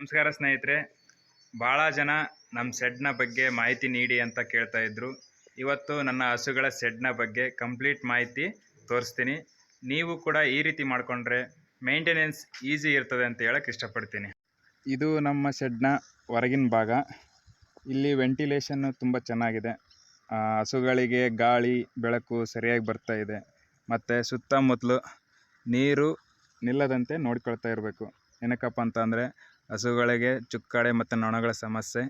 ನಮಸ್ಕಾರ ಸ್ನೇಹಿತರೆ, ಭಾಳ ಜನ ನಮ್ಮ ಶೆಡ್ನ ಬಗ್ಗೆ ಮಾಹಿತಿ ನೀಡಿ ಅಂತ ಕೇಳ್ತಾ ಇದ್ರು. ಇವತ್ತು ನನ್ನ ಹಸುಗಳ ಶೆಡ್ನ ಬಗ್ಗೆ ಕಂಪ್ಲೀಟ್ ಮಾಹಿತಿ ತೋರಿಸ್ತೀನಿ. ನೀವು ಕೂಡ ಈ ರೀತಿ ಮಾಡಿಕೊಂಡ್ರೆ ಮೇಂಟೆನೆನ್ಸ್ ಈಸಿ ಇರ್ತದೆ ಅಂತ ಹೇಳಕ್ಕೆ ಇಷ್ಟಪಡ್ತೀನಿ. ಇದು ನಮ್ಮ ಶೆಡ್ನ ಹೊರಗಿನ ಭಾಗ. ಇಲ್ಲಿ ವೆಂಟಿಲೇಷನ್ನು ತುಂಬ ಚೆನ್ನಾಗಿದೆ. ಹಸುಗಳಿಗೆ ಗಾಳಿ ಬೆಳಕು ಸರಿಯಾಗಿ ಬರ್ತಾ ಇದೆ. ಮತ್ತು ಸುತ್ತಮುತ್ತಲು ನೀರು ನಿಲ್ಲದಂತೆ ನೋಡ್ಕೊಳ್ತಾ ಇರಬೇಕು. ಏನಕ್ಕಪ್ಪ ಅಂತಂದರೆ ಹಸುಗಳಿಗೆ ಚುಕ್ಕಾಡೆ ಮತ್ತು ನೊಣಗಳ ಸಮಸ್ಯೆ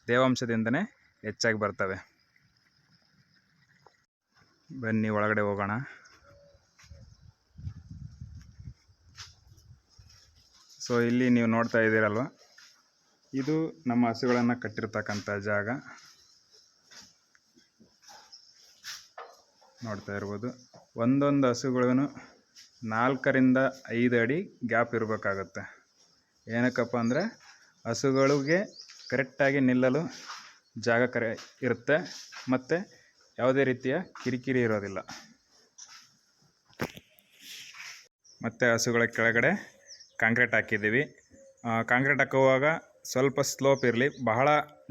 ತೇವಾಂಶದಿಂದನೇ ಹೆಚ್ಚಾಗಿ ಬರ್ತವೆ. ಬನ್ನಿ ಒಳಗಡೆ ಹೋಗೋಣ. ಸೊ ಇಲ್ಲಿ ನೀವು ನೋಡ್ತಾ ಇದ್ದೀರಲ್ವ, ಇದು ನಮ್ಮ ಹಸುಗಳನ್ನು ಕಟ್ಟಿರ್ತಕ್ಕಂಥ ಜಾಗ. ನೋಡ್ತಾ ಇರ್ಬೋದು, ಒಂದೊಂದು ಹಸುಗಳೂ 4 ರಿಂದ 5 ಅಡಿ ಗ್ಯಾಪ್ ಇರಬೇಕಾಗತ್ತೆ. ಏನಕ್ಕಪ್ಪ ಅಂದರೆ ಹಸುಗಳಿಗೆ ಕರೆಕ್ಟಾಗಿ ನಿಲ್ಲಲು ಜಾಗ ಇರುತ್ತೆ ಮತ್ತು ಯಾವುದೇ ರೀತಿಯ ಕಿರಿಕಿರಿ ಇರೋದಿಲ್ಲ. ಮತ್ತು ಹಸುಗಳ ಕೆಳಗಡೆ ಕಾಂಕ್ರೀಟ್ ಹಾಕಿದ್ದೀವಿ. ಕಾಂಕ್ರೀಟ್ ಹಾಕುವಾಗ ಸ್ವಲ್ಪ ಸ್ಲೋಪ್ ಇರಲಿ, ಬಹಳ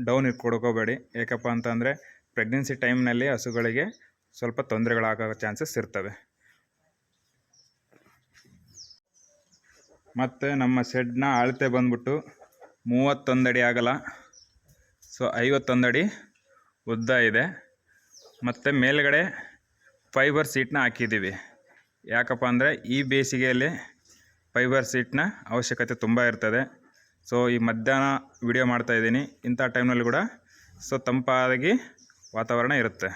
ಡೌನ್ ಕೊಡ್ಕೋಬೇಡಿ. ಏಕಪ್ಪ ಅಂತಂದರೆ ಪ್ರೆಗ್ನೆನ್ಸಿ ಟೈಮ್ನಲ್ಲಿ ಹಸುಗಳಿಗೆ ಸ್ವಲ್ಪ ತೊಂದರೆಗಳಾಗೋ ಚಾನ್ಸಸ್ ಇರ್ತವೆ. ಮತ್ತು ನಮ್ಮ ಶೆಡ್ನ ಅಳತೆ ಬಂದ್ಬಿಟ್ಟು 31 ಅಡಿ ಆಗಲ್ಲ, ಸೊ 51 ಅಡಿ ಉದ್ದ ಇದೆ. ಮತ್ತು ಮೇಲ್ಗಡೆ ಫೈಬರ್ ಸೀಟ್ನ ಹಾಕಿದ್ದೀವಿ. ಯಾಕಪ್ಪ ಅಂದರೆ ಈ ಬೇಸಿಗೆಯಲ್ಲಿ ಫೈಬರ್ ಸೀಟ್ನ ಅವಶ್ಯಕತೆ ತುಂಬ ಇರ್ತದೆ. ಸೊ ಈ ಮಧ್ಯಾಹ್ನ ವಿಡಿಯೋ ಮಾಡ್ತಾಯಿದ್ದೀನಿ, ಇಂಥ ಟೈಮ್ನಲ್ಲಿ ಕೂಡ ಸೊ ತಂಪಾಗಿ ವಾತಾವರಣ ಇರುತ್ತೆ.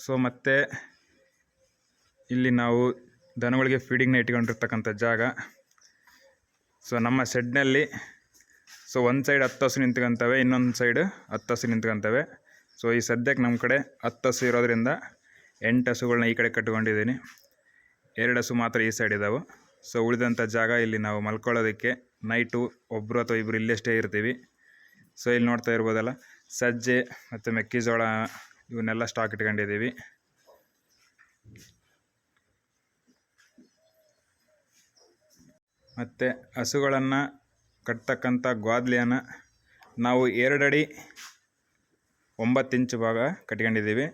ಸೊ ಮತ್ತು ಇಲ್ಲಿ ನಾವು ದನಗಳಿಗೆ ಫೀಡಿಂಗ್ನ ಇಟ್ಕೊಂಡಿರ್ತಕ್ಕಂಥ ಜಾಗ. ಸೊ ನಮ್ಮ ಶೆಡ್ನಲ್ಲಿ ಸೊ ಒಂದು ಸೈಡ್ 10 ಹಸು ನಿಂತ್ಕೊಂತವೆ, ಇನ್ನೊಂದು ಸೈಡ್ 10 ಹಸು ನಿಂತ್ಕೊಂತವೆ. ಸೊ ಈ ಸದ್ಯಕ್ಕೆ ನಮ್ಮ ಕಡೆ 10 ಹಸು ಇರೋದ್ರಿಂದ 8 ಹಸುಗಳನ್ನ ಈ ಕಡೆ ಕಟ್ಕೊಂಡಿದ್ದೀನಿ, 2 ಹಸು ಮಾತ್ರ ಈ ಸೈಡ್ ಇದ್ದಾವೆ. ಸೊ ಉಳಿದಂಥ ಜಾಗ ಇಲ್ಲಿ ನಾವು ಮಲ್ಕೊಳ್ಳೋದಕ್ಕೆ ನೈಟು ಒಬ್ಬರು ಅಥವಾ ಇಬ್ಬರು ಇಲ್ಲೇ ಸ್ಟೇ ಇರ್ತೀವಿ. ಸೊ ಇಲ್ಲಿ ನೋಡ್ತಾ ಇರ್ಬೋದಲ್ಲ, ಸಜ್ಜೆ ಮತ್ತು ಮೆಕ್ಕೆಜೋಳ ಇವನ್ನೆಲ್ಲ ಸ್ಟಾಕ್ ಇಟ್ಕೊಂಡಿದ್ದೀವಿ. ಮತ್ತು ಹಸುಗಳನ್ನು ಕಟ್ತಕ್ಕಂಥ ಗ್ವಾದ್ಲಿಯನ್ನು ನಾವು 2 ಅಡಿ 9 ಇಂಚು ಭಾಗ ಕಟ್ಕೊಂಡಿದ್ದೀವಿ.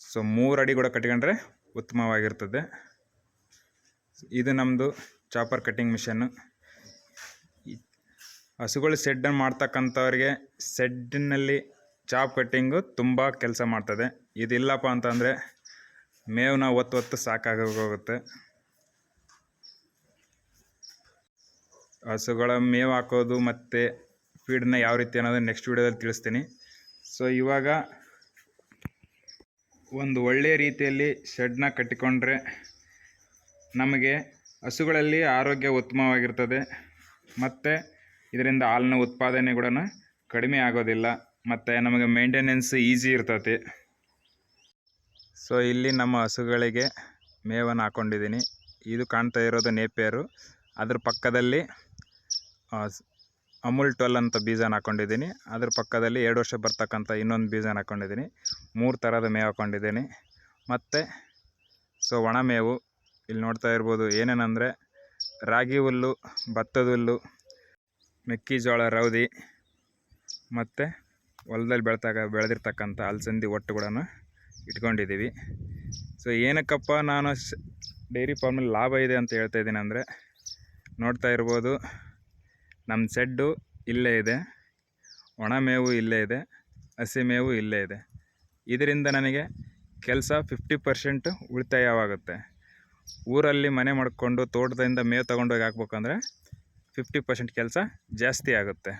ಸೊ 3 ಅಡಿ ಕೂಡ ಕಟ್ಕೊಂಡ್ರೆ ಉತ್ತಮವಾಗಿರ್ತದೆ. ಇದು ನಮ್ಮದು ಚಾಪರ್ ಕಟ್ಟಿಂಗ್ ಮಿಷನ್ನು. ಹಸುಗಳು ಶೆಡ್ಡನ್ನು ಮಾಡ್ತಕ್ಕಂಥವ್ರಿಗೆ ಶೆಡ್ಡಿನಲ್ಲಿ ಚಾಪ್ ಕಟ್ಟಿಂಗು ತುಂಬ ಕೆಲಸ ಮಾಡ್ತದೆ. ಇದಿಲ್ಲಪ್ಪ ಅಂತಂದರೆ ಮೇವನ್ನ ಒತ್ತು ಸಾಕಾಗೋಗುತ್ತೆ. ಹಸುಗಳ ಮೇವು ಹಾಕೋದು ಮತ್ತು ಫೀಡನ್ನ ಯಾವ ರೀತಿ ಅನ್ನೋದನ್ನು ನೆಕ್ಸ್ಟ್ ವೀಡಿಯೋದಲ್ಲಿ ತಿಳಿಸ್ತೀನಿ. ಸೊ ಇವಾಗ ಒಂದು ಒಳ್ಳೆಯ ರೀತಿಯಲ್ಲಿ ಶೆಡ್ನ ಕಟ್ಟಿಕೊಂಡ್ರೆ ನಮಗೆ ಹಸುಗಳಲ್ಲಿ ಆರೋಗ್ಯ ಉತ್ತಮವಾಗಿರ್ತದೆ ಮತ್ತು ಇದರಿಂದ ಹಾಲಿನ ಉತ್ಪಾದನೆ ಕೂಡ ಕಡಿಮೆ ಆಗೋದಿಲ್ಲ ಮತ್ತು ನಮಗೆ ಮೇಂಟೆನೆನ್ಸ್ ಈಸಿ ಇರ್ತದೆ. ಸೊ ಇಲ್ಲಿ ನಮ್ಮ ಹಸುಗಳಿಗೆ ಮೇವನ್ನು ಹಾಕ್ಕೊಂಡಿದ್ದೀನಿ. ಇದು ಕಾಣ್ತಾ ಇರೋದು ನೇಪಿಯರು, ಅದ್ರ ಪಕ್ಕದಲ್ಲಿ ಅಮೂಲ್ 12 ಅಂತ ಬೀಜನ ಹಾಕ್ಕೊಂಡಿದ್ದೀನಿ. ಅದ್ರ ಪಕ್ಕದಲ್ಲಿ 2 ವರ್ಷ ಬರ್ತಕ್ಕಂಥ ಇನ್ನೊಂದು ಬೀಜನ ಹಾಕ್ಕೊಂಡಿದ್ದೀನಿ. 3 ಥರದ ಮೇವು ಹಾಕ್ಕೊಂಡಿದ್ದೀನಿ. ಮತ್ತು ಸೊ ಒಣ ಮೇವು ಇಲ್ಲಿ ನೋಡ್ತಾ ಇರ್ಬೋದು. ಏನೇನೆಂದರೆ ರಾಗಿ ಹುಲ್ಲು, ಭತ್ತದ ಹುಲ್ಲು, ಮೆಕ್ಕೆಜೋಳ ರೌದಿ ಮತ್ತು ಹೊಲದಲ್ಲಿ ಬೆಳೆದಿರ್ತಕ್ಕಂಥ ಅಲಸಂದಿ ಒಟ್ಟು ಕೂಡ ಇಟ್ಕೊಂಡಿದ್ದೀವಿ. ಸೊ ಏನಕ್ಕಪ್ಪ ನಾನು ಡೈರಿ ಫಾರ್ಮಲ್ಲಿ ಲಾಭ ಇದೆ ಅಂತ ಹೇಳ್ತಾ ಇದ್ದೀನಿ ಅಂದರೆ, ನೋಡ್ತಾ ಇರ್ಬೋದು ನಮ್ಮ ಶೆಡ್ಡು ಇಲ್ಲೇ ಇದೆ, ಒಣ ಮೇವು ಇಲ್ಲೇ ಇದೆ, ಹಸಿ ಮೇವು ಇಲ್ಲೇ ಇದೆ. ಇದರಿಂದ ನನಗೆ ಕೆಲಸ 50% ಉಳಿತಾಯವಾಗುತ್ತೆ. ಊರಲ್ಲಿ ಮನೆ ಮಾಡಿಕೊಂಡು ತೋಟದಿಂದ ಮೇವು ತೊಗೊಂಡೋಗಿ ಹಾಕ್ಬೇಕಂದ್ರೆ 50% ಕೆಲಸ ಜಾಸ್ತಿ ಆಗುತ್ತೆ.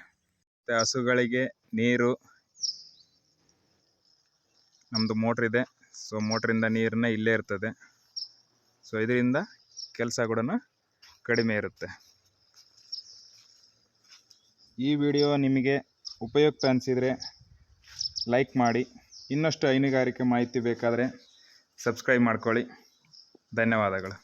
ಮತ್ತು ಹಸುಗಳಿಗೆ ನೀರು ನಮ್ಮದು ಮೋಟ್ರಿದೆ. ಸೊ ಮೋಟ್ರಿಂದ ನೀರನ್ನ ಇಲ್ಲೇ ಇರ್ತದೆ. ಸೊ ಇದರಿಂದ ಕೆಲಸ ಕೂಡ ಕಡಿಮೆ ಇರುತ್ತೆ. ಈ ವಿಡಿಯೋ ನಿಮಗೆ ಉಪಯುಕ್ತ ಅನಿಸಿದರೆ ಲೈಕ್ ಮಾಡಿ. ಇನ್ನಷ್ಟು ಹೈನುಗಾರಿಕೆ ಮಾಹಿತಿ ಬೇಕಾದರೆ ಸಬ್ಸ್ಕ್ರೈಬ್ ಮಾಡ್ಕೊಳ್ಳಿ. ಧನ್ಯವಾದಗಳು.